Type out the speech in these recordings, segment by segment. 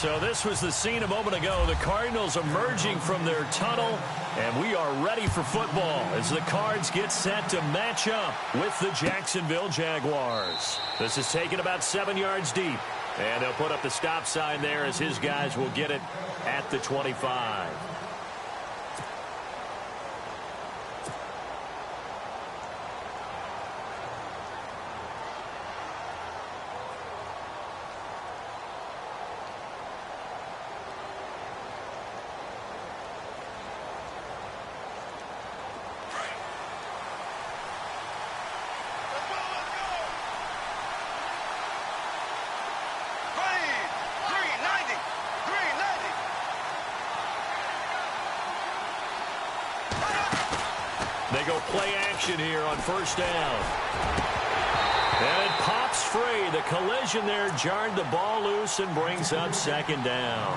So this was the scene a moment ago. The Cardinals emerging from their tunnel, and we are ready for football as the Cards get set to match up with the Jacksonville Jaguars. This is taken about 7 yards deep, and they'll put up the stop sign there as his guys will get it at the 25. They go play action here on first down. And it pops free. The collision there jarred the ball loose and brings up second down.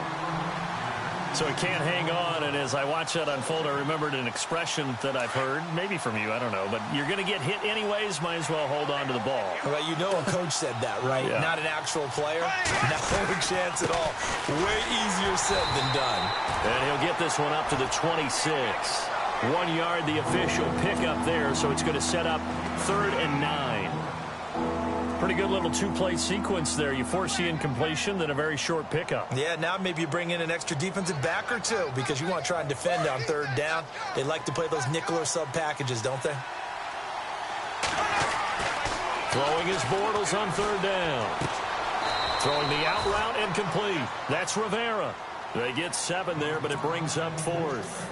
So he can't hang on, and as I watch that unfold, I remembered an expression that I've heard, maybe from you, I don't know, but you're going to get hit anyways, might as well hold on to the ball. Well, you know a coach said that, right? Yeah. Not an actual player. No chance at all. Way easier said than done. And he'll get this one up to the 26. 1 yard, the official pickup there, so it's going to set up 3rd and 9. Pretty good little two-play sequence there. You force the incompletion, then a very short pickup. Yeah, now maybe you bring in an extra defensive back or two because you want to try and defend on 3rd down. They like to play those nickel or sub packages, don't they? Throwing his Bortles on 3rd down. Throwing the out route and complete. That's Rivera. They get 7 there, but it brings up 4th.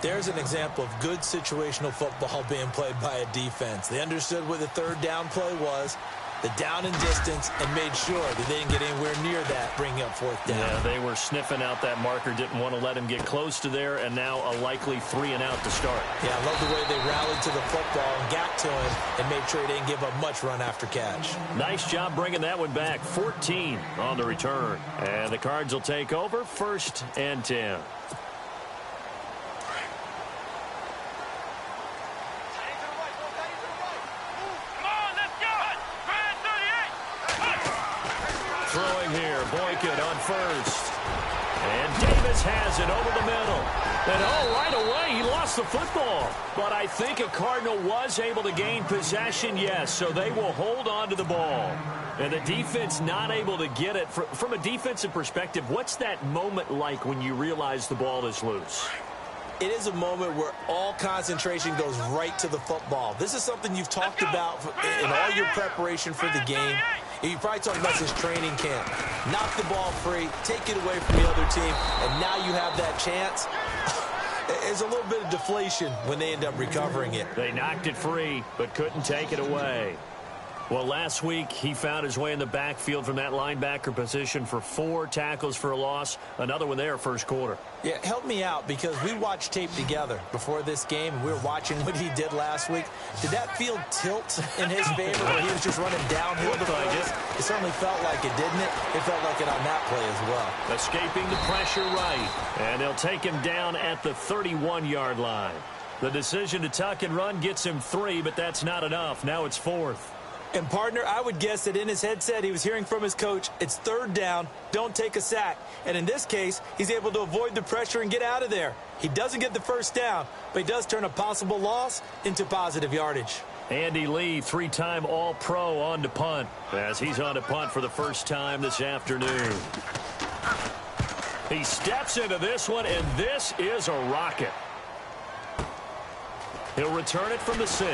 There's an example of good situational football being played by a defense. They understood where the 3rd down play was, the down and distance, and made sure that they didn't get anywhere near that, bringing up 4th down. Yeah, they were sniffing out that marker, didn't want to let him get close to there, and now a likely 3 and out to start. Yeah, I love the way they rallied to the football and got to him and made sure he didn't give up much run after catch. Nice job bringing that one back. 14 on the return. And the Cards will take over 1st and 10. Throwing here, Boykin on 1st. And Davis has it over the middle. And right away, he lost the football. But I think a Cardinal was able to gain possession, yes, so they will hold on to the ball. And the defense not able to get it. From a defensive perspective, what's that moment like when you realize the ball is loose? It is a moment where all concentration goes right to the football. This is something you've talked about in all your preparation for the game. You probably talked about this training camp. Knock the ball free, take it away from the other team, and now you have that chance. There's a little bit of deflation when they end up recovering it. They knocked it free, but couldn't take it away. Well, last week, he found his way in the backfield from that linebacker position for 4 tackles for a loss. Another one there, first quarter. Yeah, help me out, because we watched tape together before this game, and we were watching what he did last week. Did that field tilt in his favor, where he was just running downhill? It certainly felt like it, didn't it? It felt like it on that play as well. Escaping the pressure right, and they'll take him down at the 31-yard line. The decision to tuck and run gets him 3, but that's not enough. Now it's 4th. And, partner, I would guess that in his headset he was hearing from his coach, it's 3rd down, don't take a sack. And in this case, he's able to avoid the pressure and get out of there. He doesn't get the first down, but he does turn a possible loss into positive yardage. Andy Lee, 3-time All-Pro on to punt, as he's on to punt for the first time this afternoon. He steps into this one, and this is a rocket. He'll return it from the 6.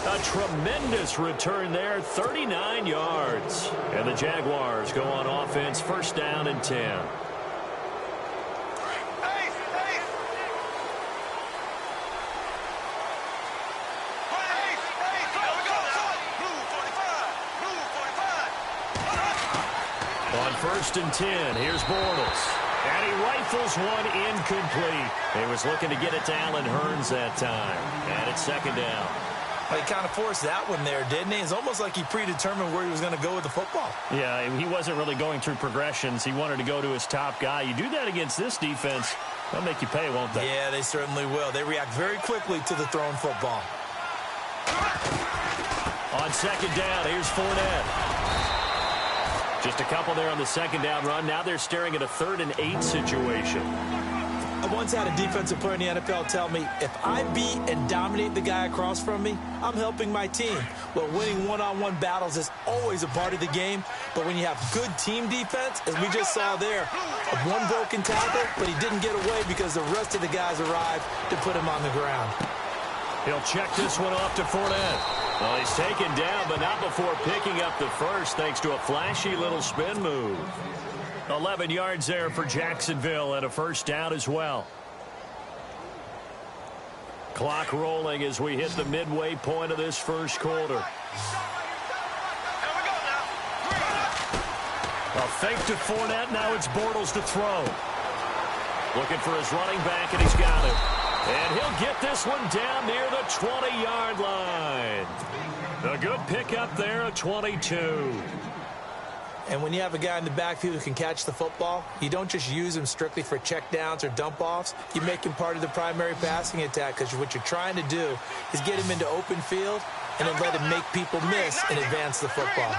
A tremendous return there, 39 yards. And the Jaguars go on offense, first down and 10. On 1st and 10, here's Bortles. And he rifles one incomplete. He was looking to get it to Allen Hurns that time. And it's 2nd down. Well, he kind of forced that one there, didn't he? It's almost like he predetermined where he was going to go with the football. Yeah, he wasn't really going through progressions. He wanted to go to his top guy. You do that against this defense, they'll make you pay, won't they? Yeah, they certainly will. They react very quickly to the thrown football. On second down, here's Fournette. Just a couple there on the second down run. Now they're staring at a 3rd and 8 situation. I once had a defensive player in the NFL tell me, if I beat and dominate the guy across from me, I'm helping my team. Well, winning one-on-one battles is always a part of the game, but when you have good team defense, as we just saw there, one broken tackle, but he didn't get away because the rest of the guys arrived to put him on the ground. He'll check this one off to Fournette. Well, he's taken down, but not before picking up the first, thanks to a flashy little spin move. 11 yards there for Jacksonville and a first down as well. Clock rolling as we hit the midway point of this first quarter. A fake to Fournette. Now it's Bortles to throw. Looking for his running back, and he's got it. And he'll get this one down near the 20-yard line. A good pickup there at 22. And when you have a guy in the backfield who can catch the football, you don't just use him strictly for checkdowns or dump-offs. You make him part of the primary passing attack, because what you're trying to do is get him into open field and then let him make people miss and advance the football.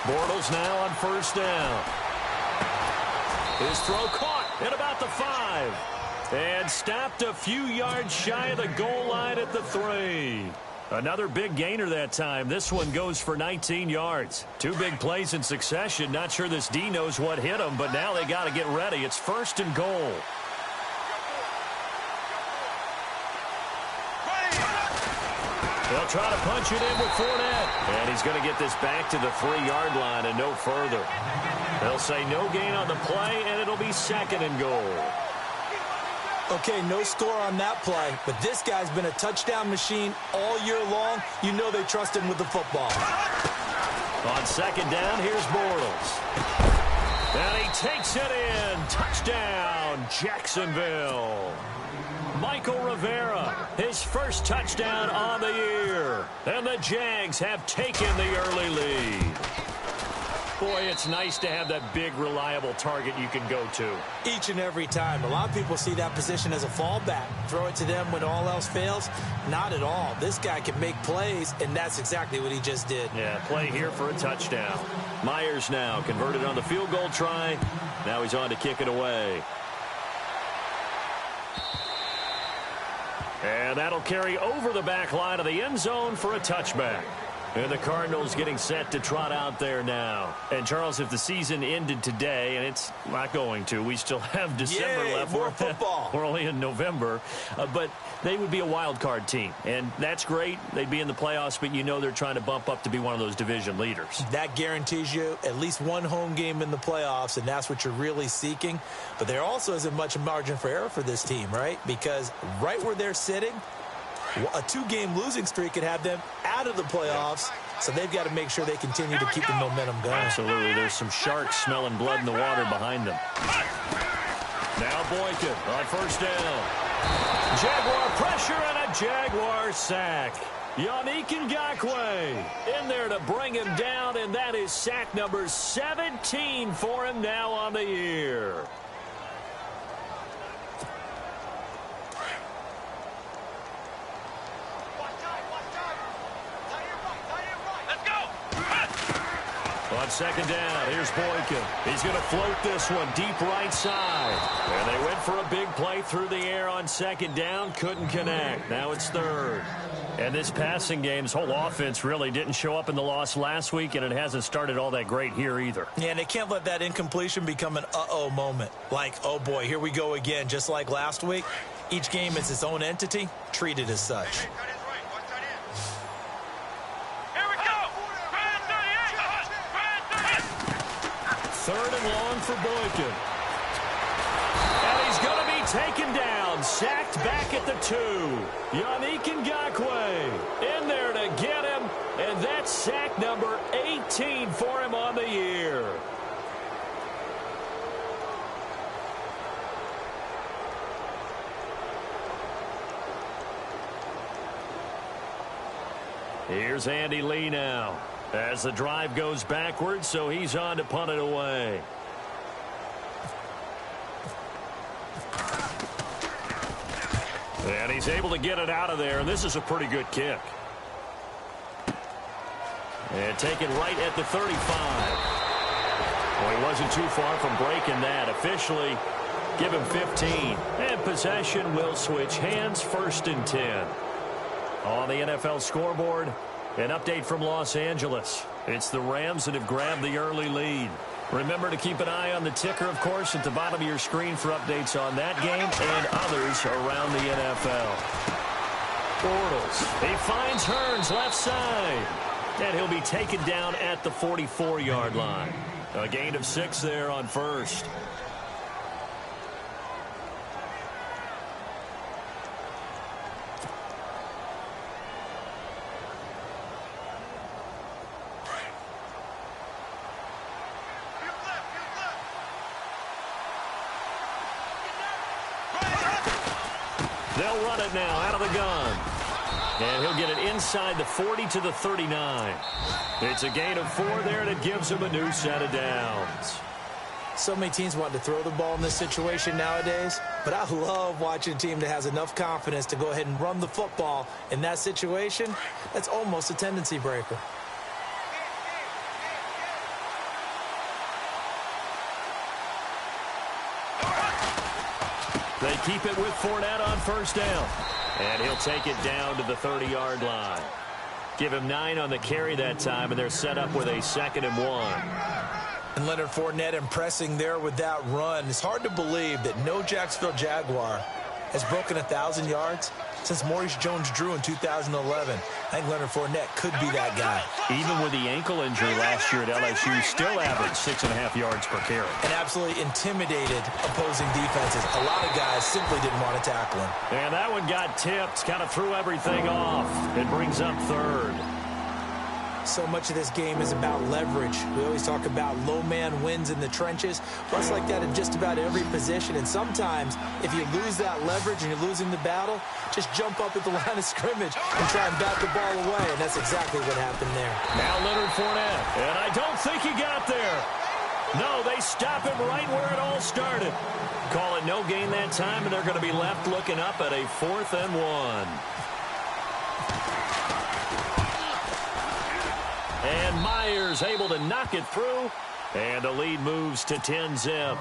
Bortles now on first down. His throw caught at about the 5. And stopped a few yards shy of the goal line at the 3. Another big gainer that time. This one goes for 19 yards. 2 big plays in succession. Not sure this D knows what hit him, but now they got to get ready. It's 1st and goal. They'll try to punch it in with Fournette. And he's going to get this back to the 3-yard line and no further. They'll say no gain on the play, and it'll be 2nd and goal. Okay, no score on that play, but this guy's been a touchdown machine all year long. You know they trust him with the football. On second down, here's Bortles. And he takes it in. Touchdown, Jacksonville. Michael Rivera, his first touchdown on the year. And the Jags have taken the early lead. Boy, it's nice to have that big, reliable target you can go to. Each and every time. A lot of people see that position as a fallback. Throw it to them when all else fails. Not at all. This guy can make plays, and that's exactly what he just did. Yeah, play here for a touchdown. Myers now converted on the field goal try. Now he's on to kick it away. And that'll carry over the back line of the end zone for a touchback. And the Cardinals getting set to trot out there now. And, Charles, if the season ended today, and it's not going to, we still have December left. More football. We're only in November. But they would be a wild card team. And that's great. They'd be in the playoffs, but you know they're trying to bump up to be one of those division leaders. That guarantees you at least one home game in the playoffs, and that's what you're really seeking. But there also isn't much margin for error for this team, right? Because right where they're sitting, a 2-game losing streak could have them out of the playoffs, so they've got to make sure they continue to keep the momentum going. Absolutely. There's some sharks smelling blood in the water behind them. Now Boykin on first down. Jaguar pressure and a Jaguar sack. Yannick Ngakoue in there to bring him down, and that is sack number 17 for him now on the year. On second down, here's Boykin. He's going to float this one deep right side. And they went for a big play through the air on second down. Couldn't connect. Now it's 3rd. And this passing game's whole offense really didn't show up in the loss last week, and it hasn't started all that great here either. Yeah, and they can't let that incompletion become an uh-oh moment. Like, oh boy, here we go again, just like last week. Each game is its own entity, treated as such. 3rd and long for Boykin. And he's going to be taken down. Sacked back at the 2. Yannick Ngakoue in there to get him. And that's sack number 18 for him on the year. Here's Andy Lee now. As the drive goes backwards, so he's on to punt it away. And he's able to get it out of there, and this is a pretty good kick. And take it right at the 35. Well, he wasn't too far from breaking that. Officially, give him 15. And possession will switch hands, 1st and 10. On the NFL scoreboard, an update from Los Angeles. It's the Rams that have grabbed the early lead. Remember to keep an eye on the ticker, of course, at the bottom of your screen for updates on that game and others around the NFL. Bortles, he finds Hearns left side. And he'll be taken down at the 44-yard line. A gain of 6 there on 1st. They'll run it now out of the gun. And he'll get it inside the 40 to the 39. It's a gain of 4 there, and it gives him a new set of downs. So many teams want to throw the ball in this situation nowadays, but I love watching a team that has enough confidence to go ahead and run the football in that situation. That's almost a tendency breaker. They keep it with Fournette on 1st down. And he'll take it down to the 30-yard line. Give him 9 on the carry that time, and they're set up with a 2nd and 1. And Leonard Fournette impressing there with that run. It's hard to believe that no Jacksonville Jaguar has broken 1,000 yards since Maurice Jones-Drew in 2011. I think Leonard Fournette could be that guy. Even with the ankle injury last year at LSU, still averaged 6.5 yards per carry. And absolutely intimidated opposing defenses. A lot of guys simply didn't want to tackle him. And that one got tipped, kind of threw everything off. It brings up 3rd. So much of this game is about leverage. We always talk about low man wins in the trenches. Well, it's like that in just about every position. And sometimes, if you lose that leverage and you're losing the battle, just jump up at the line of scrimmage and try and bat the ball away. And that's exactly what happened there. Now Leonard Fournette. And I don't think he got there. No, they stop him right where it all started. Call it no gain that time, and they're going to be left looking up at a 4th and 1. And Myers able to knock it through, and the lead moves to 10-zip.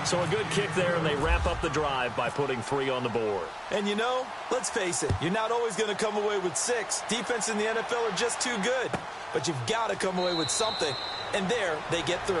So a good kick there, and they wrap up the drive by putting 3 on the board. And you know, let's face it, you're not always going to come away with 6. Defense in the NFL are just too good. But you've got to come away with something. And there, they get 3.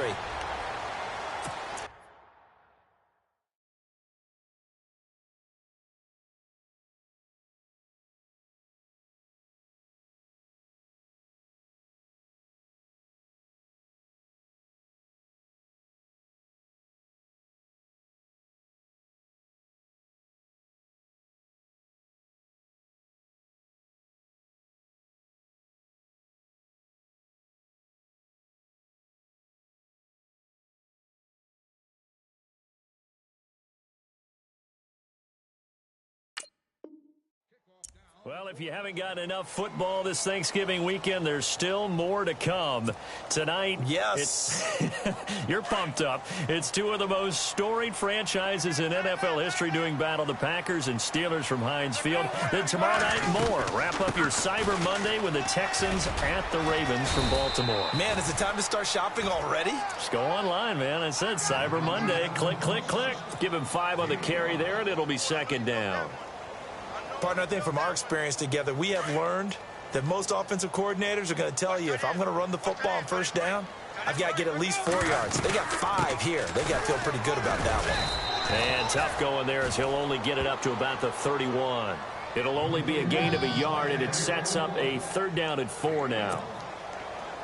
Well, if you haven't gotten enough football this Thanksgiving weekend, there's still more to come. Tonight, yes, you're pumped up. It's 2 of the most storied franchises in NFL history doing battle, the Packers and Steelers from Heinz Field. Then tomorrow night, more. Wrap up your Cyber Monday with the Texans at the Ravens from Baltimore. Man, is it time to start shopping already? Just go online, man. I said Cyber Monday. Click, click, click. Give him 5 on the carry there, and it'll be 2nd down. Partner, I think from our experience together, we have learned that most offensive coordinators are going to tell you, if I'm going to run the football on 1st down, I've got to get at least 4 yards. They got 5 here. They got to feel pretty good about that one. And tough going there as he'll only get it up to about the 31. It'll only be a gain of a yard, and it sets up a 3rd down and 4 now.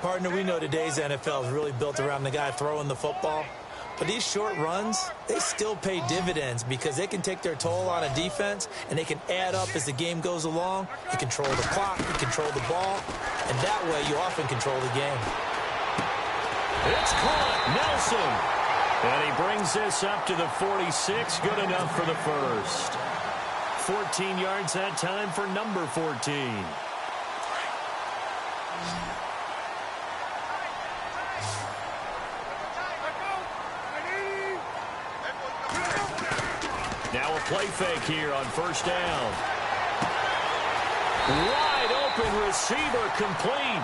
Partner, we know today's NFL is really built around the guy throwing the football. But these short runs, they still pay dividends because they can take their toll on a defense, and they can add up as the game goes along. You control the clock, you control the ball, and that way you often control the game. It's caught, Nelson. And he brings this up to the 46, good enough for the 1st. 14 yards that time for number 14. Now a play fake here on first down. Wide open receiver complete.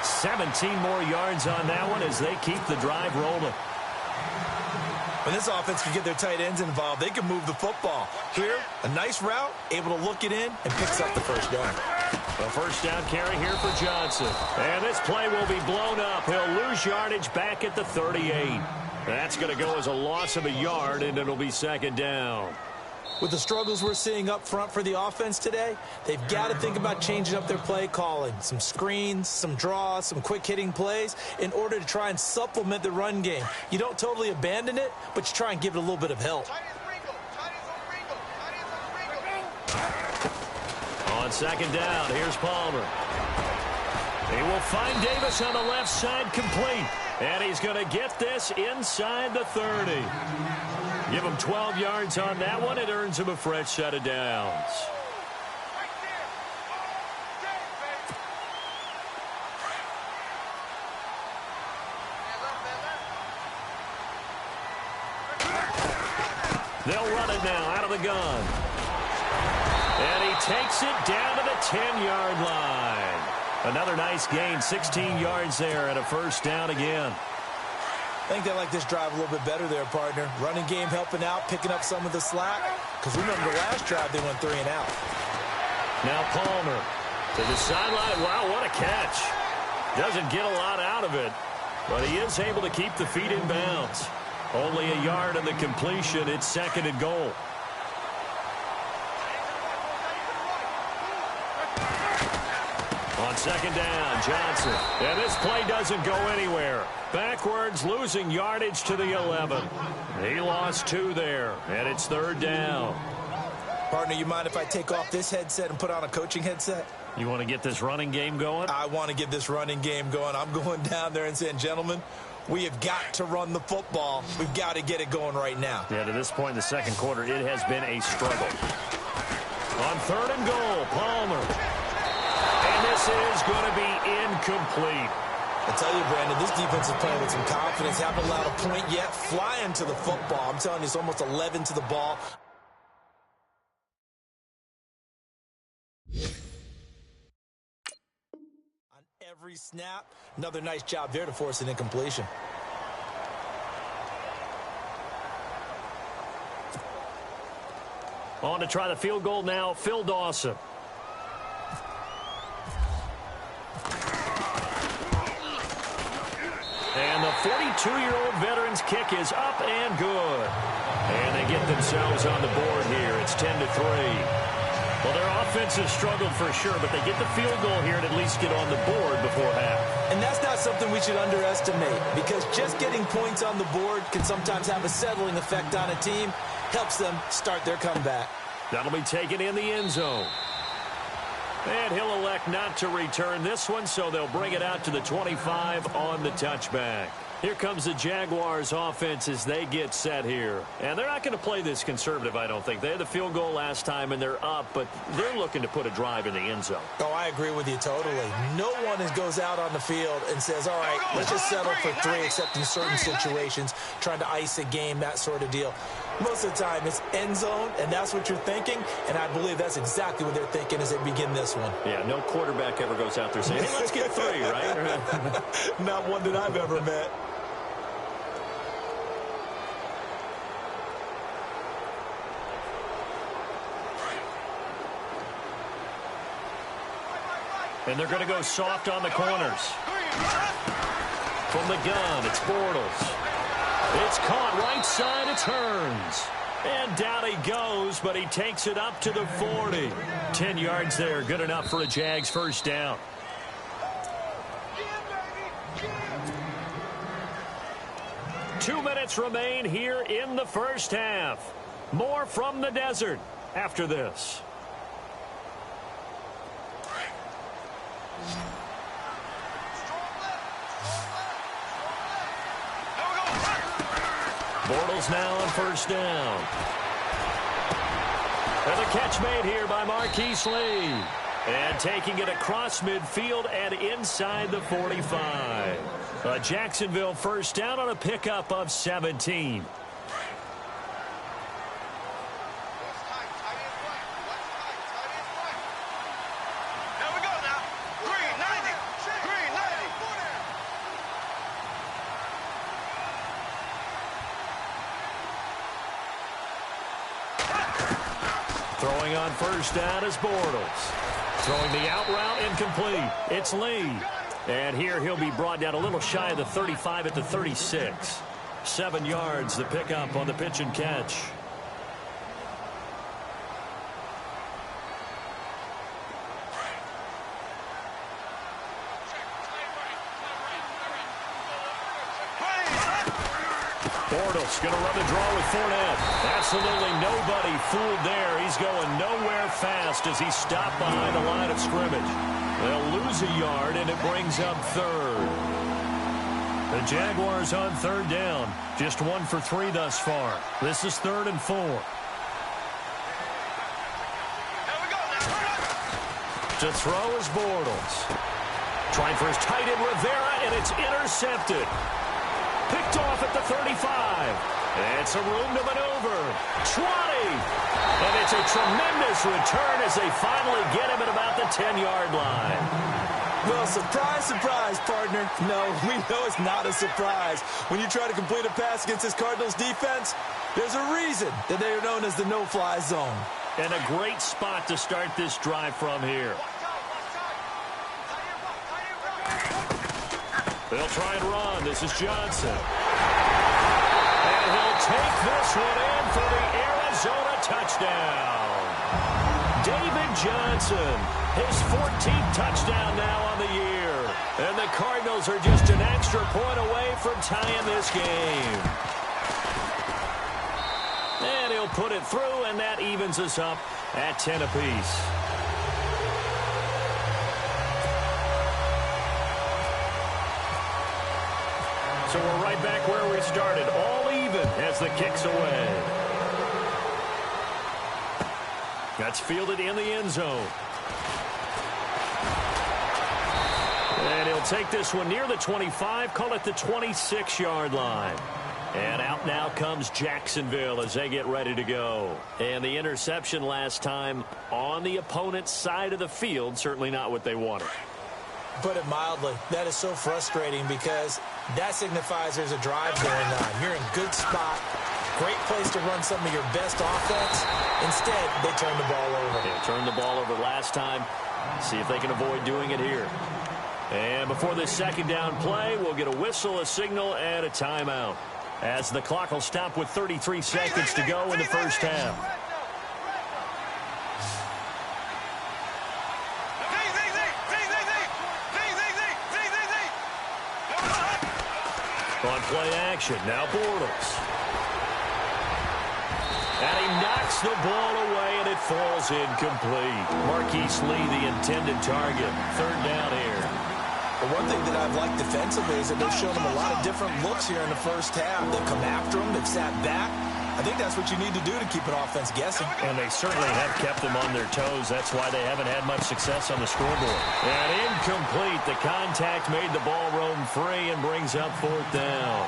17 more yards on that one as they keep the drive rolling. When this offense can get their tight ends involved, they can move the football. Here, a nice route, able to look it in, and picks up the first down. A first down carry here for Johnson. And this play will be blown up. He'll lose yardage back at the 38. That's going to go as a loss of a yard, and it'll be second down. With the struggles we're seeing up front for the offense today, they've got to think about changing up their play calling. Some screens, some draws, some quick-hitting plays in order to try and supplement the run game. You don't totally abandon it, but you try and give it a little bit of help. On second down, here's Palmer. He will find Davis on the left side complete. And he's going to get this inside the 30. Give him 12 yards on that one. It earns him a fresh set of downs. They'll run it now out of the gun. And he takes it down to the 10-yard line. Another nice gain, 16 yards there and a first down again. I think they like this drive a little bit better there, partner. Running game helping out, picking up some of the slack. Because remember the last drive they went 3 and out. Now Palmer to the sideline. Wow, what a catch. Doesn't get a lot out of it, but he is able to keep the feet in bounds. Only a yard on the completion. It's second and goal. On second down, Johnson. And this play doesn't go anywhere. Backwards, losing yardage to the 11. He lost 2 there, and it's third down. Partner, you mind if I take off this headset and put on a coaching headset? You want to get this running game going? I want to get this running game going. I'm going down there and saying, gentlemen, we have got to run the football. We've got to get it going right now. Yeah, to this point in the second quarter, it has been a struggle. On third and goal, Palmer. And this is going to be incomplete. I tell you, Brandon, this defense is playing with some confidence. Haven't allowed a point yet. Flying to the football. I'm telling you, it's almost 11 to the ball. On every snap, another nice job there to force an incompletion. On to try the field goal now, Phil Dawson. And the 42-year-old veteran's kick is up and good. And they get themselves on the board here. It's 10-3. Well, their offense has struggled for sure, but they get the field goal here and at least get on the board before half. And that's not something we should underestimate, because just getting points on the board can sometimes have a settling effect on a team. Helps them start their comeback. That'll be taken in the end zone. And he'll elect not to return this one, so they'll bring it out to the 25 on the touchback. Here comes the Jaguars offense as they get set here. And they're not going to play this conservative, I don't think. They had the field goal last time, and they're up, but they're looking to put a drive in the end zone. Oh, I agree with you totally. No one goes out on the field and says, all right, let's just settle for 3, except in certain situations, trying to ice a game, that sort of deal. Most of the time, it's end zone, and that's what you're thinking, and I believe that's exactly what they're thinking as they begin this one. Yeah, no quarterback ever goes out there saying, hey, let's get 3, right? Not one that I've ever met. And they're going to go soft on the corners. From the gun, it's Bortles. It's caught right side, it's Hearns. And down he goes, but he takes it up to the 40. 10 yards there, good enough for a Jags first down. Two minutes remain here in the first half. More from the desert after this. Bortles now on first down. And the catch made here by Marquise Lee. And taking it across midfield and inside the 45. A Jacksonville first down on a pickup of 17. Throwing on first down is Bortles. Throwing the out route incomplete. It's Lee. And here he'll be brought down a little shy of the 35 at the 36. 7 yards the pickup on the pitch and catch. Bortles going to run the draw with Fournette. Absolutely nobody fooled there. He's going nowhere fast as he's stopped behind the line of scrimmage. They'll lose a yard, and it brings up third. The Jaguars on third down. Just 1 for 3 thus far. This is 3rd and 4. To throw is Bortles. Trying for his tight end Rivera, and it's intercepted. Picked off at the 35. And some room to maneuver. 20. And it's a tremendous return as they finally get him at about the 10-yard line. Well, surprise, surprise, partner. No, we know it's not a surprise. When you try to complete a pass against this Cardinals defense, there's a reason that they are known as the no-fly zone. And a great spot to start this drive from here. They'll try and run. This is Johnson. And he'll take this one in for the Arizona touchdown. David Johnson, his 14th touchdown now on the year. And the Cardinals are just an extra point away from tying this game. And he'll put it through, and that evens us up at 10 apiece. So we're right back where we started, all even as the kick's away. That's fielded in the end zone. And he'll take this one near the 25, call it the 26-yard line. And out now comes Jacksonville as they get ready to go. And the interception last time on the opponent's side of the field, certainly not what they wanted. Put it mildly, that is so frustrating because that signifies there's a drive going on. You're in good spot, great place to run some of your best offense. Instead, they turn the ball over. They turned the ball over last time. See if they can avoid doing it here. And before this second down play, we'll get a whistle, a signal, and a timeout, as the clock will stop with 33 seconds to go in the first half. On play action, now Bortles. And he knocks the ball away, and it falls incomplete. Marquise Lee, the intended target. Third down here. But one thing that I've liked defensively is that they've shown him a lot of different looks here in the first half. They've come after him. They've sat back. I think that's what you need to do to keep an offense guessing. And they certainly have kept them on their toes. That's why they haven't had much success on the scoreboard. And incomplete. The contact made the ball roam free and brings up 4th down.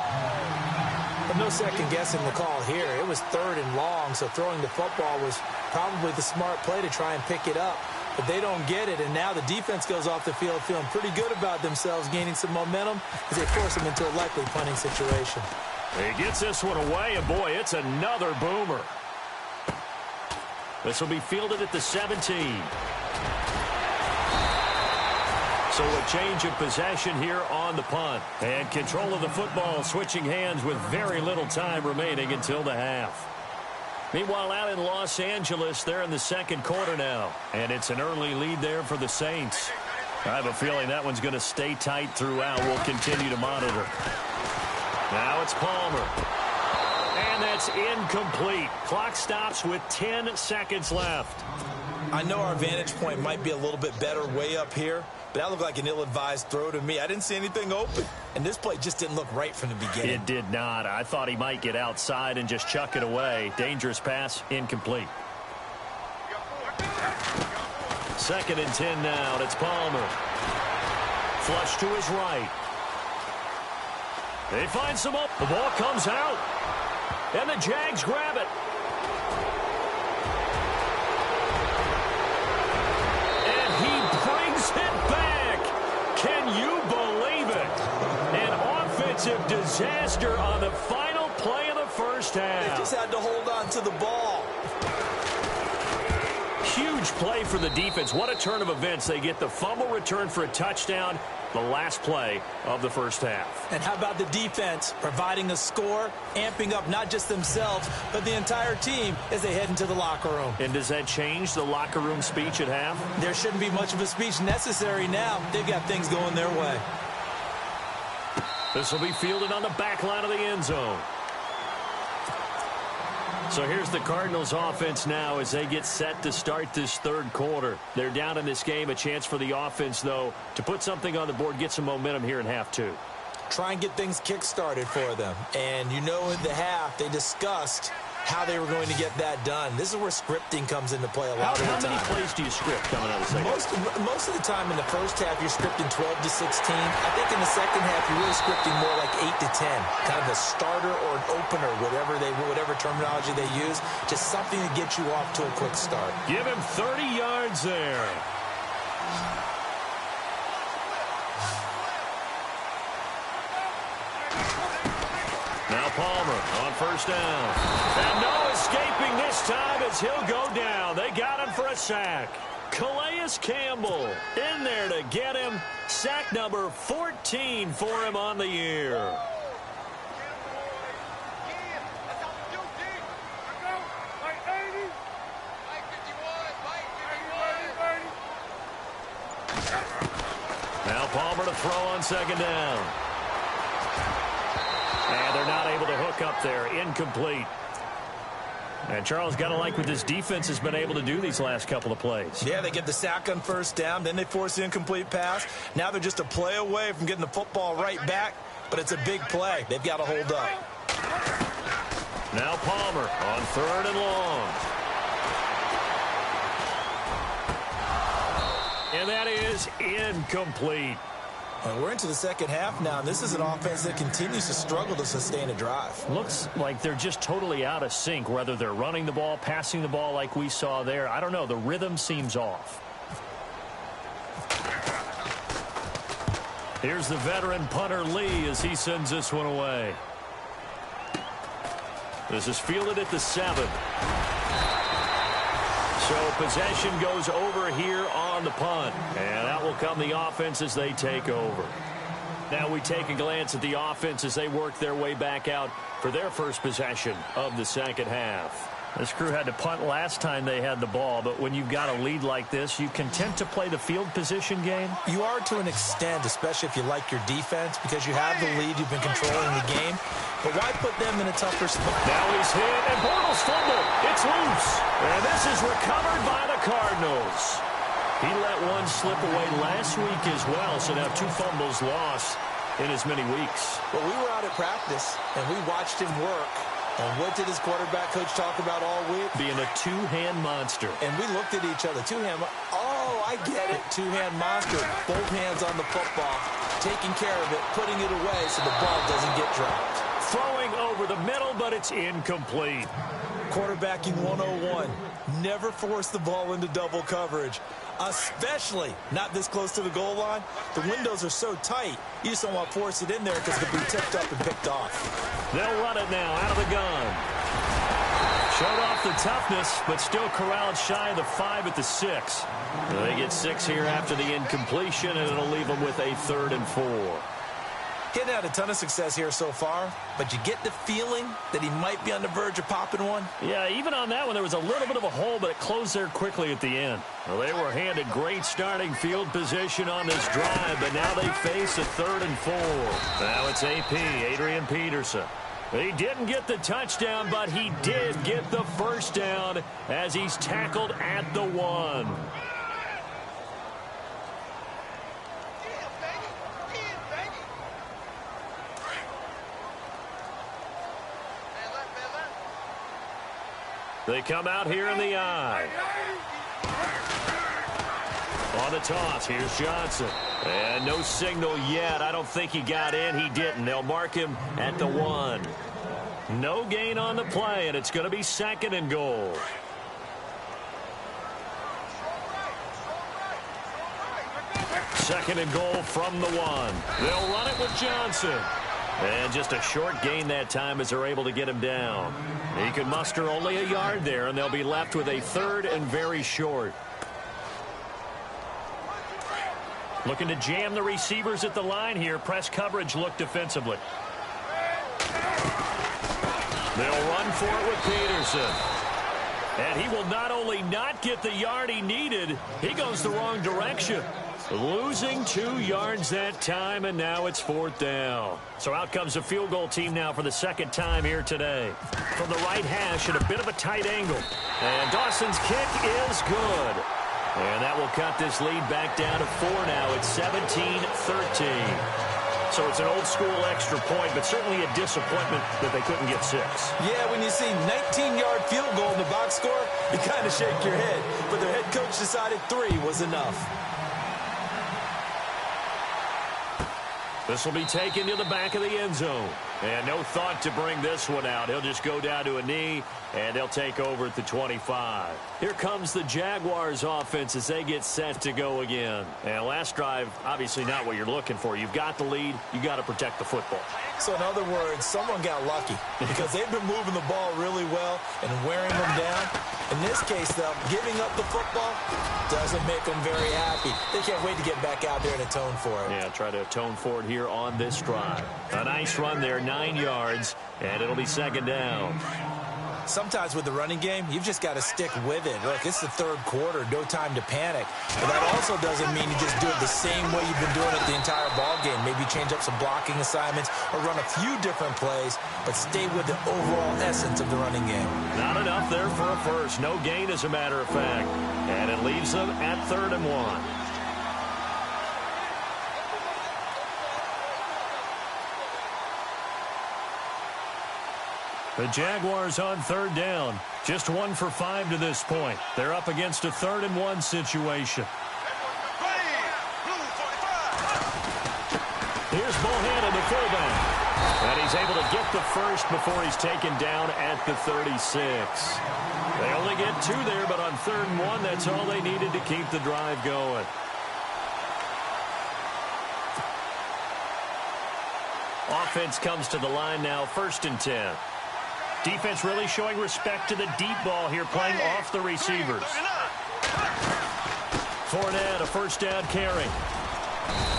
But no second guessing the call here. It was 3rd and long, so throwing the football was probably the smart play to try and pick it up. But they don't get it, and now the defense goes off the field feeling pretty good about themselves, gaining some momentum as they force them into a likely punting situation. He gets this one away, and boy, it's another boomer. This will be fielded at the 17. So a change of possession here on the punt. And control of the football switching hands with very little time remaining until the half. Meanwhile, out in Los Angeles, they're in the second quarter now. And it's an early lead there for the Saints. I have a feeling that one's going to stay tight throughout. We'll continue to monitor. Now it's Palmer. And that's incomplete. Clock stops with 10 seconds left. I know our vantage point might be a little bit better way up here, but that looked like an ill-advised throw to me. I didn't see anything open, and this play just didn't look right from the beginning. It did not. I thought he might get outside and just chuck it away. Dangerous pass, incomplete. 2nd and 10 now, and it's Palmer. Flush to his right. They find some up. The ball comes out. And the Jags grab it. And he brings it back. Can you believe it? An offensive disaster on the final play of the first half. They just had to hold on to the ball. huge play for the defense. What a turn of events. They get the fumble return for a touchdown, the last play of the first half. And how about the defense providing a score, amping up not just themselves, but the entire team as they head into the locker room. And does that change the locker room speech at half? There shouldn't be much of a speech necessary now. They've got things going their way. This will be fielded on the back line of the end zone. So here's the Cardinals offense now as they get set to start this third quarter. They're down in this game. A chance for the offense, though, to put something on the board, get some momentum here in half two. Try and get things kick-started for them. And you know in the half they discussed how they were going to get that done. This is where scripting comes into play a lot of the time. How many plays do you script coming out of the second? Most of the time in the first half, you're scripting 12 to 16. I think in the second half, you're really scripting more like 8 to 10. Kind of a starter or an opener, whatever terminology they use. Just something to get you off to a quick start. Give him 30 yards there. Now Palmer on first down. And no escaping this time as he'll go down. They got him for a sack. Calais Campbell in there to get him. Sack number 14 for him on the year. Now Palmer to throw on second down. And they're not able to hook up there. Incomplete. And Charles, got to like what this defense has been able to do these last couple of plays. Yeah, they get the sack on first down. Then they force the incomplete pass. Now they're just a play away from getting the football right back. But it's a big play. They've got to hold up. Now Palmer on third and long. And that is incomplete. And we're into the second half now, and this is an offense that continues to struggle to sustain a drive. Looks like they're just totally out of sync, whether they're running the ball, passing the ball like we saw there. I don't know. The rhythm seems off. Here's the veteran punter Lee as he sends this one away. This is fielded at the 7. So possession goes over here on the punt. And out will come the offense as they take over. Now we take a glance at the offense as they work their way back out for their first possession of the second half. This crew had to punt last time they had the ball, but when you've got a lead like this, you content to play the field position game? You are to an extent, especially if you like your defense, because you have the lead, you've been controlling the game. But why put them in a tougher spot? Now he's hit, and Bortles fumble. It's loose. And this is recovered by the Cardinals. He let one slip away last week as well, so now 2 fumbles lost in as many weeks. Well, we were out at practice, and we watched him work. And what did his quarterback coach talk about all week? Being a 2-hand monster. And we looked at each other. 2-hand. Oh, I get it. 2-hand monster. Both hands on the football. Taking care of it. Putting it away so the ball doesn't get dropped. Throwing over the middle, but it's incomplete. Quarterbacking 101. Never force the ball into double coverage. Especially not this close to the goal line. The windows are so tight, you just don't want to force it in there because it could be tipped up and picked off. They'll run it now out of the gun. Showed off the toughness, but still corralled shy of the 5 at the 6. They get 6 here after the incompletion, and it'll leave them with a 3rd and 4. Getting had a ton of success here so far, but you get the feeling that he might be on the verge of popping one. Yeah, even on that one, there was a little bit of a hole, but it closed there quickly at the end. Well, they were handed great starting field position on this drive, but now they face a 3rd and 4. Now it's AP, Adrian Peterson. He didn't get the touchdown, but he did get the first down as he's tackled at the 1. They come out here in the eye. On the toss, here's Johnson. And no signal yet. I don't think he got in. He didn't. They'll mark him at the 1. No gain on the play, and it's going to be 2nd and goal. Second and goal from the 1. They'll run it with Johnson. And just a short gain that time as they're able to get him down. He can muster only a yard there, and they'll be left with a third and very short. Looking to jam the receivers at the line here. Press coverage look defensively. They'll run for it with Peterson. And he will not only not get the yard he needed, he goes the wrong direction. Losing 2 yards that time, and now it's 4th down. So out comes the field goal team now for the second time here today. From the right hash at a bit of a tight angle. And Dawson's kick is good. And that will cut this lead back down to 4 now. It's 17-13. So it's an old-school extra point, but certainly a disappointment that they couldn't get 6. Yeah, when you see 19-yard field goal in the box score, you kind of shake your head. But their head coach decided 3 was enough. This will be taken to the back of the end zone. And no thought to bring this one out. He'll just go down to a knee, and they'll take over at the 25. Here comes the Jaguars offense as they get set to go again. And last drive, obviously not what you're looking for. You've got the lead. You got to protect the football. So in other words, someone got lucky because they've been moving the ball really well and wearing them down. In this case, though, giving up the football doesn't make them very happy. They can't wait to get back out there and atone for it. Yeah, try to atone for it here on this drive. A nice run there, 9 yards, and it'll be second down. Sometimes with the running game, you've just got to stick with it. Look, it's the 3rd quarter, no time to panic. But that also doesn't mean you just do it the same way you've been doing it the entire ball game. Maybe change up some blocking assignments or run a few different plays, but stay with the overall essence of the running game. Not enough there for a first. No gain, as a matter of fact. And it leaves them at 3rd and 1. The Jaguars on 3rd down. Just 1 for 5 to this point. They're up against a 3rd and 1 situation. Here's Bohannon, the fullback. And he's able to get the first before he's taken down at the 36. They only get 2 there, but on 3rd and 1, that's all they needed to keep the drive going. Offense comes to the line now, 1st and 10. Defense really showing respect to the deep ball here, playing off the receivers. Fournette, a 1st down carry.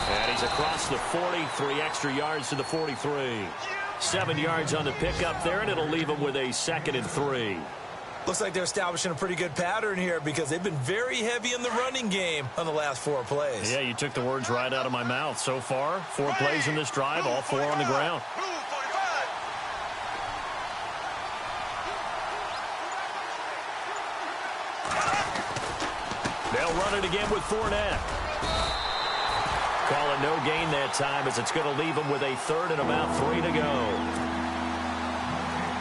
And he's across the 40, 3 extra yards to the 43. 7 yards on the pickup there, and it'll leave him with a 2nd and 3. Looks like they're establishing a pretty good pattern here because they've been very heavy in the running game on the last 4 plays. Yeah, you took the words right out of my mouth. So far, 4 plays in this drive, all 4 on the ground. They'll run it again with Fournette. Call it no gain that time as it's going to leave them with a 3rd and about 3 to go.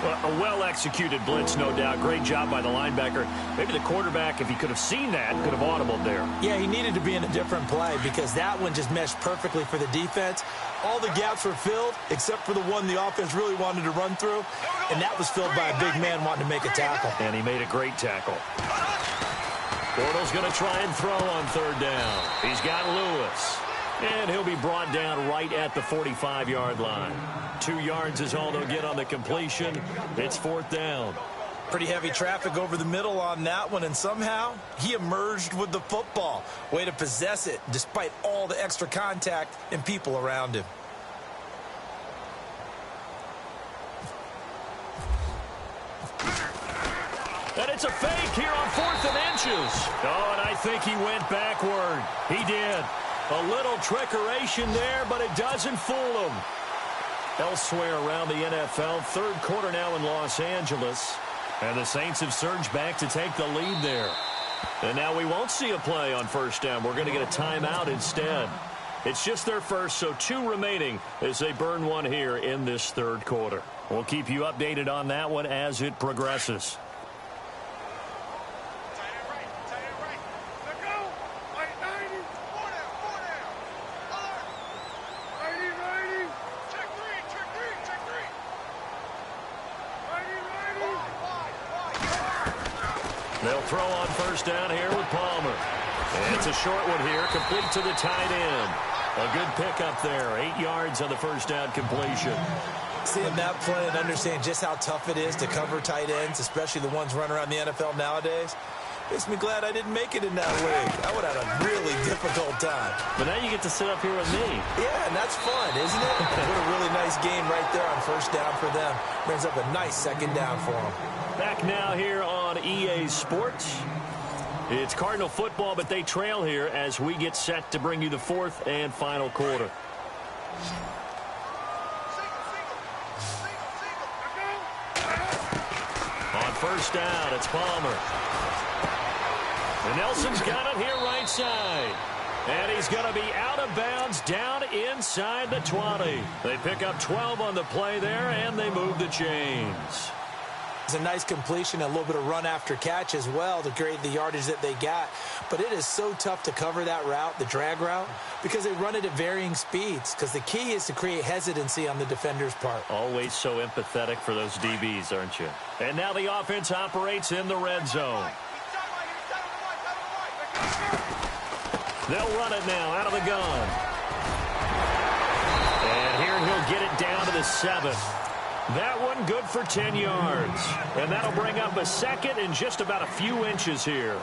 Well, a well-executed blitz, no doubt. Great job by the linebacker. Maybe the quarterback, if he could have seen that, could have audibled there. Yeah, he needed to be in a different play because that one just meshed perfectly for the defense. All the gaps were filled except for the one the offense really wanted to run through, and that was filled by a big man wanting to make a tackle. And he made a great tackle. Bortles going to try and throw on 3rd down. He's got Lewis. And he'll be brought down right at the 45-yard line. 2 yards is all they'll get on the completion. It's 4th down. Pretty heavy traffic over the middle on that one, and somehow he emerged with the football. Way to possess it despite all the extra contact and people around him. And it's a fake here on 4th and inches. Oh, and I think he went backward. He did. A little trickeration there, but it doesn't fool him. Elsewhere around the NFL, 3rd quarter now in Los Angeles. And the Saints have surged back to take the lead there. And now we won't see a play on 1st down. We're going to get a timeout instead. It's just their first, so 2 remaining as they burn 1 here in this 3rd quarter. We'll keep you updated on that one as it progresses. They'll throw on 1st down here with Palmer. And it's a short one here, complete to the tight end. A good pickup there. 8 yards on the first down completion. Seeing that play and understand just how tough it is to cover tight ends, especially the ones running around the NFL nowadays, makes me glad I didn't make it in that league. I would have had a really difficult time. But now you get to sit up here with me. Yeah, and that's fun, isn't it? What a really nice game right there on first down for them. Brings up a nice second down for them. Back now here on EA Sports. It's Cardinal football, but they trail here as we get set to bring you the fourth and final quarter. On first down, it's Palmer. And Nelson's got it here right side. And he's going to be out of bounds down inside the 20. They pick up 12 on the play there, and they move the chains. It's a nice completion, a little bit of run after catch as well to create the yardage that they got. But it is so tough to cover that route, the drag route, because they run it at varying speeds. Because the key is to create hesitancy on the defender's part. Always so empathetic for those DBs, aren't you? And now the offense operates in the red zone. They'll run it now out of the gun. And here he'll get it down to the 7. That one good for 10 yards. And that'll bring up a second and just about a few inches here.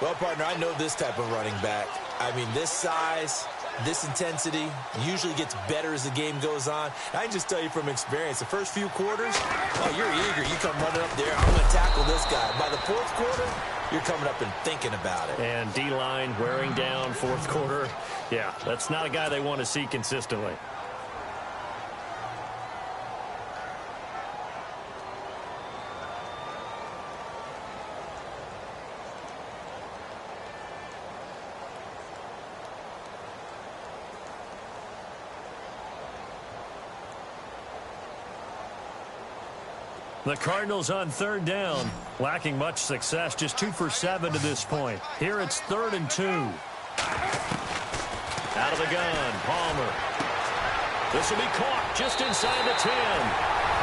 Well, partner, I know this type of running back. I mean, this size, this intensity usually gets better as the game goes on. I can just tell you from experience, the first few quarters, oh, you're eager. You come running up there, I'm going to tackle this guy. By the fourth quarter, you're coming up and thinking about it. And D-line wearing down fourth quarter. Yeah, that's not a guy they want to see consistently. The Cardinals on third down, lacking much success, just 2 for 7 to this point. Here it's 3rd and 2. Out of the gun, Palmer. This will be caught just inside the 10.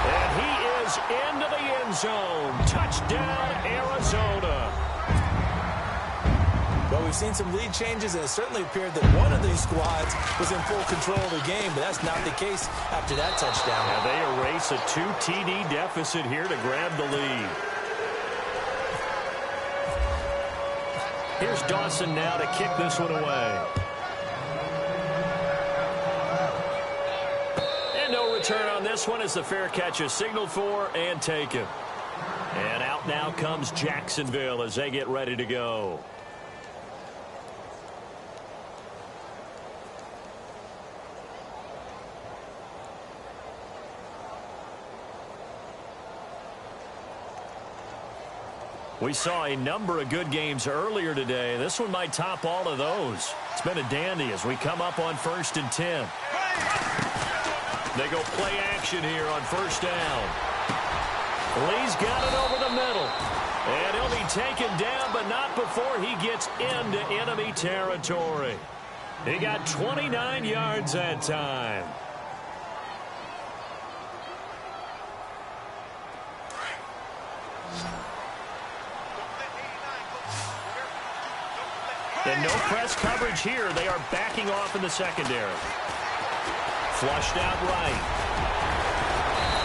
And he is into the end zone. Touchdown, Arizona. Well, we've seen some lead changes, and it certainly appeared that one of these squads was in full control of the game, but that's not the case after that touchdown. Now they erase a 2 TD deficit here to grab the lead. Here's Dawson now to kick this one away. And no return on this one as the fair catch is signaled for and taken. And out now comes Jacksonville as they get ready to go. We saw a number of good games earlier today. This one might top all of those. It's been a dandy as we come up on 1st and 10. They go play action here on first down. Lee's got it over the middle. And he'll be taken down, but not before he gets into enemy territory. He got 29 yards that time. And no press coverage here. They are backing off in the secondary. Flushed out right.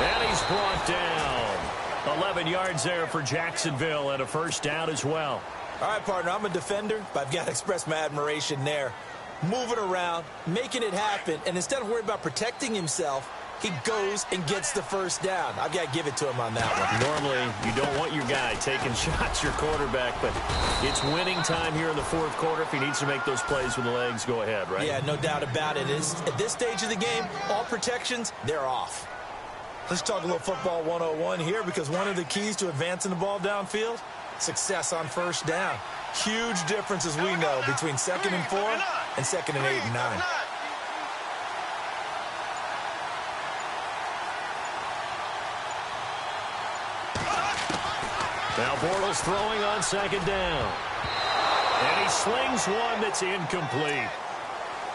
And he's brought down. 11 yards there for Jacksonville and a first down as well. All right, partner, I'm a defender, but I've got to express my admiration there. Moving around, making it happen, and instead of worrying about protecting himself, he goes and gets the first down. I've got to give it to him on that one. Normally, you don't want your guy taking shots, your quarterback, but it's winning time here in the fourth quarter. If he needs to make those plays with the legs, go ahead, right? Yeah, no doubt about it. At this stage of the game, all protections, they're off. Let's talk a little football 101 here, because one of the keys to advancing the ball downfield, success on first down. Huge difference, as we know, between 2nd and 4 and 2nd and 8 and 9. Now Bortles throwing on 2nd down. And he slings one that's incomplete.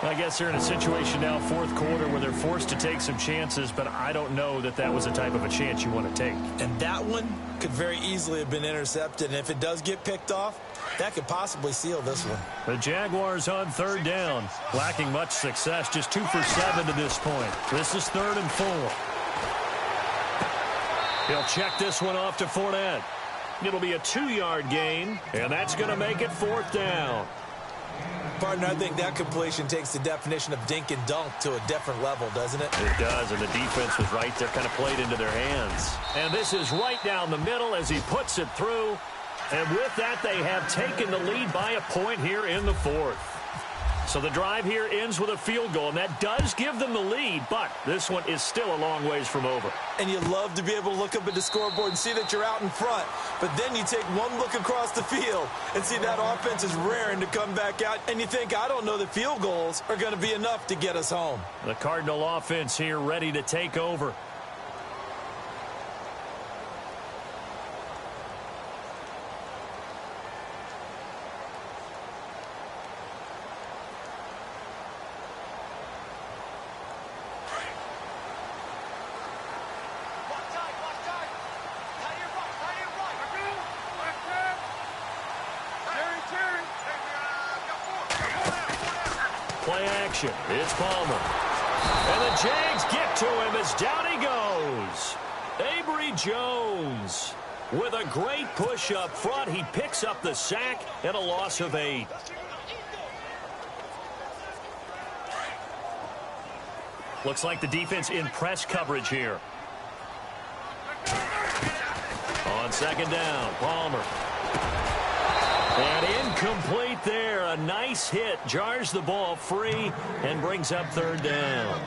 I guess they're in a situation now, fourth quarter, where they're forced to take some chances, but I don't know that that was the type of a chance you want to take. And that one could very easily have been intercepted, and if it does get picked off, that could possibly seal this one. The Jaguars on third down, lacking much success, just 2 for 7 to this point. This is 3rd and 4. He'll check this one off to Fournette. It'll be a 2-yard gain, and that's going to make it 4th down. Partner, I think that completion takes the definition of dink and dunk to a different level, doesn't it? It does, and the defense was right there, kind of played into their hands. And this is right down the middle as he puts it through. And with that, they have taken the lead by a point here in the 4th. So the drive here ends with a field goal, and that does give them the lead, but this one is still a long ways from over. And you love to be able to look up at the scoreboard and see that you're out in front, but then you take one look across the field and see that offense is raring to come back out, and you think, I don't know that field goals are going to be enough to get us home. The Cardinal offense here ready to take over. Play action. It's Palmer. And the Jags get to him as down he goes. Avery Jones with a great push up front. He picks up the sack and a loss of 8. Looks like the defense in press coverage here. On 2nd down, Palmer. And incomplete there. A nice hit. Jars the ball free and brings up 3rd down.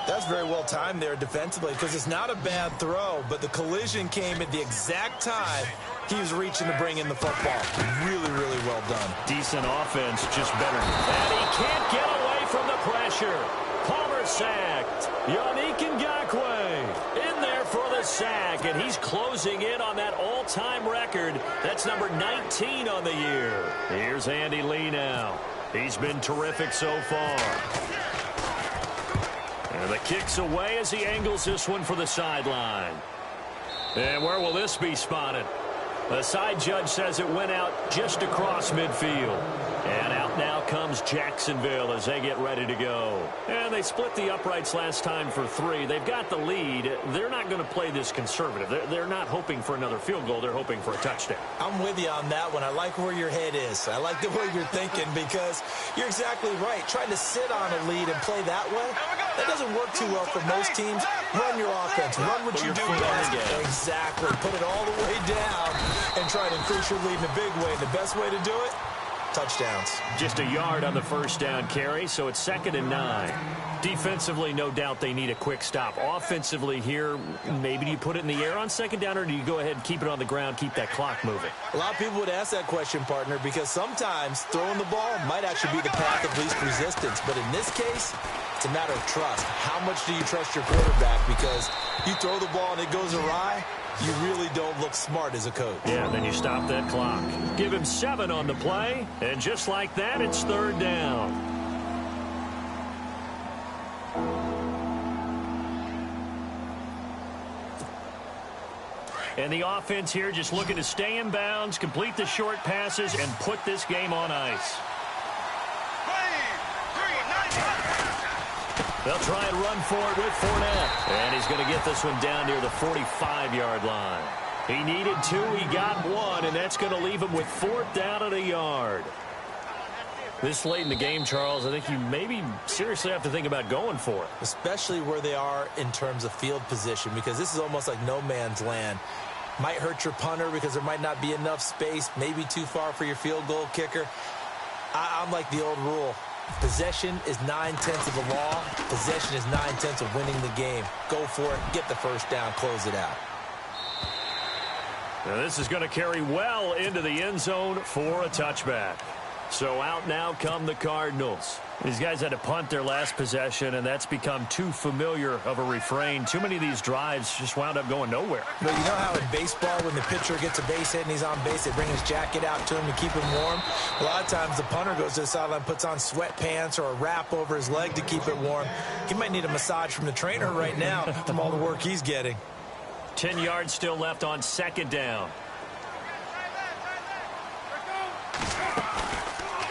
That's very well timed there defensively because it's not a bad throw, but the collision came at the exact time he was reaching to bring in the football. Really, really well done. Decent offense, just better. And he can't get away from the pressure. Palmer sacked. Yannick Ngakoue in there for the sack, and he's closing in on that all-time record. That's number 19 on the year. Here's Andy Lee now. He's been terrific so far. And the kick's away as he angles this one for the sideline. And where will this be spotted? The side judge says it went out just across midfield. And out now comes Jacksonville as they get ready to go. And they split the uprights last time for 3. They've got the lead. They're not going to play this conservative. They're not hoping for another field goal. They're hoping for a touchdown. I'm with you on that one. I like where your head is. I like the way you're thinking because you're exactly right. Trying to sit on a lead and play that way, that doesn't work too well for most teams. Run your offense. Run what you do best. Exactly. Put it all the way down and try to increase your lead in a big way. And the best way to do it, touchdowns. Just a yard on the 1st down carry, so it's 2nd and 9. Defensively, no doubt they need a quick stop. Offensively here, maybe do you put it in the air on 2nd down, or do you go ahead and keep it on the ground, keep that clock moving? A lot of people would ask that question, partner, because sometimes throwing the ball might actually be the path of least resistance. But in this case, it's a matter of trust. How much do you trust your quarterback? Because you throw the ball and it goes awry, you really don't look smart as a coach. Yeah, then you stop that clock. Give him 7 on the play, and just like that, it's 3rd down. And the offense here just looking to stay in bounds, complete the short passes, and put this game on ice. They'll try and run for it with Fournette. And he's going to get this one down near the 45-yard line. He needed 2, he got 1, and that's going to leave him with 4th down and a yard. This late in the game, Charles, I think you maybe seriously have to think about going for it. Especially where they are in terms of field position, because this is almost like no man's land. Might hurt your punter because there might not be enough space, maybe too far for your field goal kicker. I'm like the old rule. Possession is 9/10 of the law. Possession is 9/10 of winning the game. Go for it. Get the 1st down. Close it out. Now this is going to carry well into the end zone for a touchback. So out now come the Cardinals. These guys had to punt their last possession, and that's become too familiar of a refrain. Too many of these drives just wound up going nowhere. But you know how in baseball, when the pitcher gets a base hit and he's on base, they bring his jacket out to him to keep him warm? A lot of times the punter goes to the sideline, puts on sweatpants or a wrap over his leg to keep it warm. He might need a massage from the trainer right now from all the work he's getting. 10 yards still left on second down.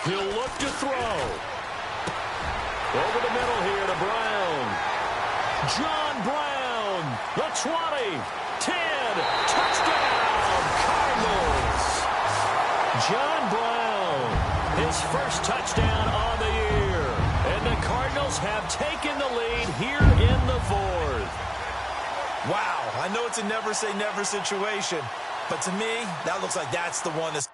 He'll look to throw. Over the middle here to Brown. John Brown, the 20, 10, touchdown, Cardinals. John Brown, his first touchdown on the year. And the Cardinals have taken the lead here in the fourth. Wow, I know it's a never say never situation, but to me, that looks like that's the one that's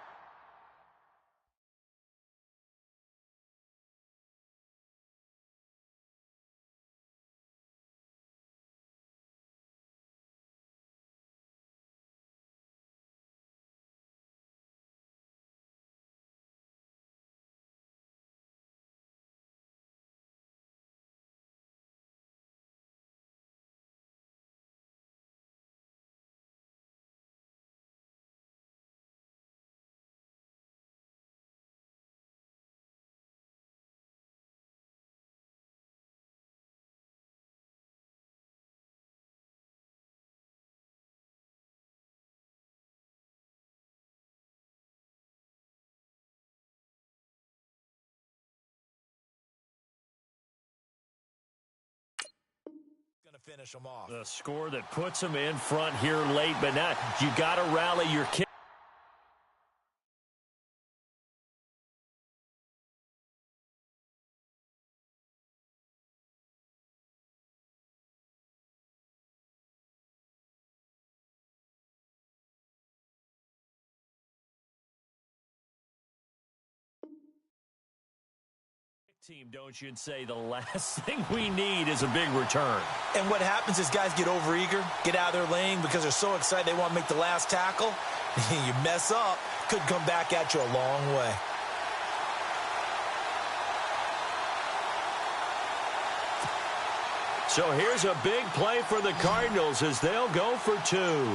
finish them off. The score that puts them in front here late, but now you got to rally your kick. Team, don't you, and say the last thing we need is a big return. And what happens is guys get overeager, get out of their lane because they're so excited they want to make the last tackle. You mess up, could come back at you a long way. So here's a big play for the Cardinals as they'll go for two.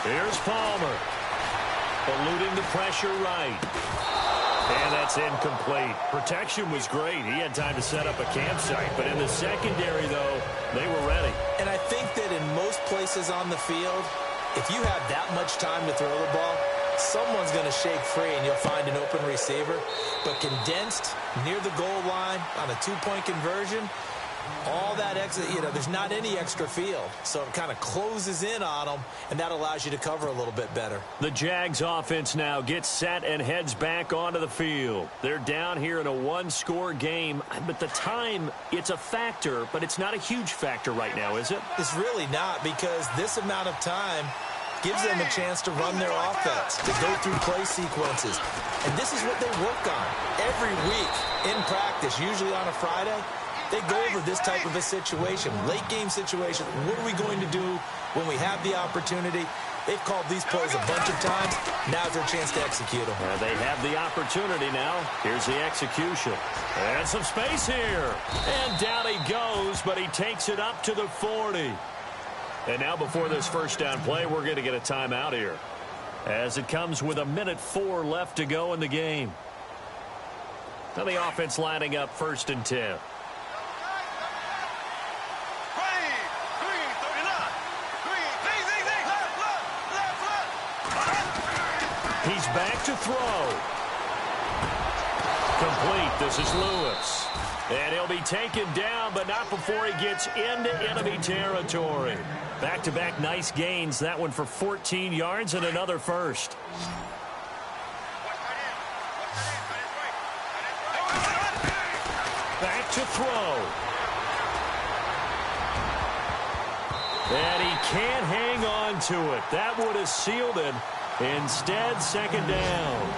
Here's Palmer, eluding the pressure right. And that's incomplete. Protection was great. He had time to set up a campsite. But in the secondary, though, they were ready. And I think that in most places on the field, if you have that much time to throw the ball, someone's going to shake free and you'll find an open receiver. But condensed near the goal line on a two-point conversion, all that extra, there's not any extra field. So it kind of closes in on them, and that allows you to cover a little bit better. The Jags offense now gets set and heads back onto the field. They're down here in a one-score game, but the time, it's a factor, but it's not a huge factor right now, is it? It's really not, because this amount of time gives them a chance to run their offense, to go through play sequences. And this is what they work on every week in practice, usually on a Friday. They go over this type of a situation, late game situation. What are we going to do when we have the opportunity? They've called these plays a bunch of times. Now's their chance to execute them. They have the opportunity now. Here's the execution. And some space here. And down he goes, but he takes it up to the 40. And now before this first down play, we're going to get a timeout here, as it comes with 1:04 left to go in the game. Now the offense lining up 1st and 10. He's back to throw. Complete. This is Lewis. And he'll be taken down, but not before he gets into enemy territory. Back-to-back nice gains. That one for 14 yards and another first. Back to throw. And he can't hang on to it. That would have sealed it. Instead, second down.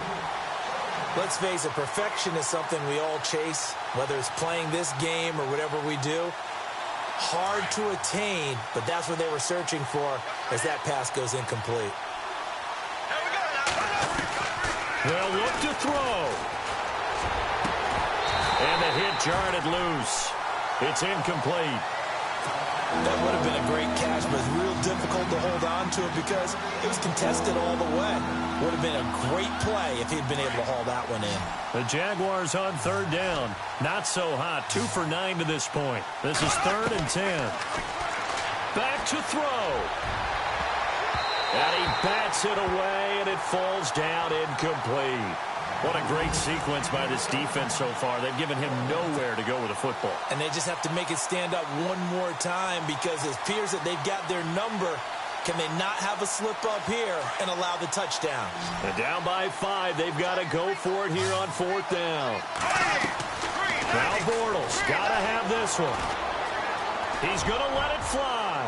Let's face it, perfection is something we all chase, whether it's playing this game or whatever we do. Hard to attain, but that's what they were searching for as that pass goes incomplete. They'll look to throw. And the hit jarred it loose. It's incomplete. That would have been a great catch, but it's real difficult to hold on to it because it was contested all the way. Would have been a great play if he'd been able to haul that one in. The Jaguars on third down. Not so hot. 2 for 9 to this point. This is 3rd and 10. Back to throw. And he bats it away, and it falls down incomplete. What a great sequence by this defense so far. They've given him nowhere to go with the football. And they just have to make it stand up one more time because it appears that they've got their number. Can they not have a slip up here and allow the touchdown? And down by 5. They've got to go for it here on 4th down. Now Bortles got to have this one. He's going to let it fly.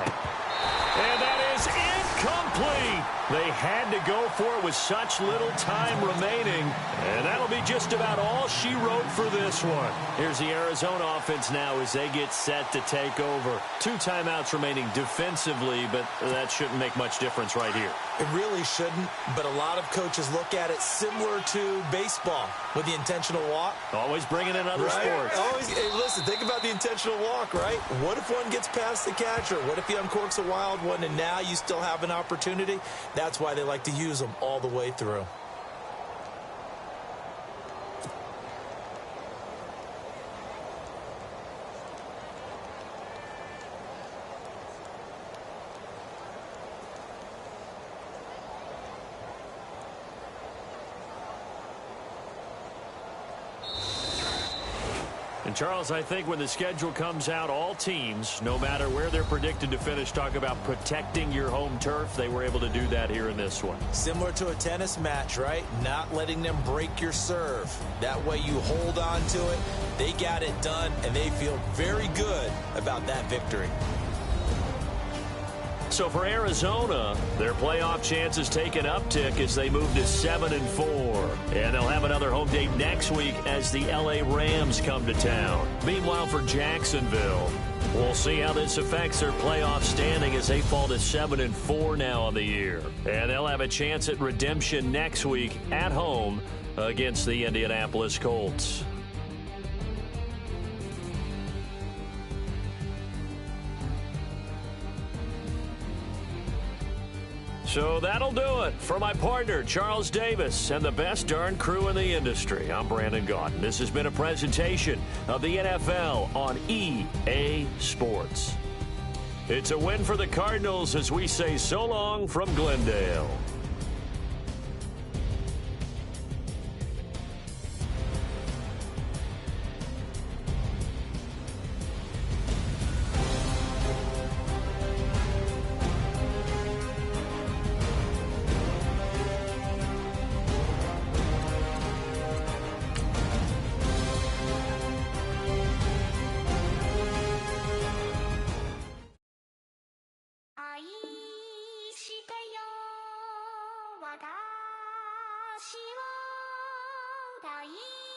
And that is incomplete. They had to go for it with such little time remaining. And that'll be just about all she wrote for this one. Here's the Arizona offense now as they get set to take over. 2 timeouts remaining defensively, but that shouldn't make much difference right here. It really shouldn't, but a lot of coaches look at it similar to baseball with the intentional walk. Always bringing in other sports. Always, hey, listen, think about the intentional walk, right? What if one gets past the catcher? What if he uncorks a wild one and now you still have an opportunity? That's why they like to use them all the way through. And, Charles, I think when the schedule comes out, all teams, no matter where they're predicted to finish, talk about protecting your home turf. They were able to do that here in this one. Similar to a tennis match, right? Not letting them break your serve. That way you hold on to it. They got it done, and they feel very good about that victory. So for Arizona, their playoff chances take an uptick as they move to 7-4. And they'll have another home game next week as the L.A. Rams come to town. Meanwhile, for Jacksonville, we'll see how this affects their playoff standing as they fall to 7-4 now on the year. And they'll have a chance at redemption next week at home against the Indianapolis Colts. So that'll do it. For my partner, Charles Davis, and the best darn crew in the industry, I'm Brandon Gaudin. This has been a presentation of the NFL on EA Sports. It's a win for the Cardinals as we say so long from Glendale. "私を抱いて」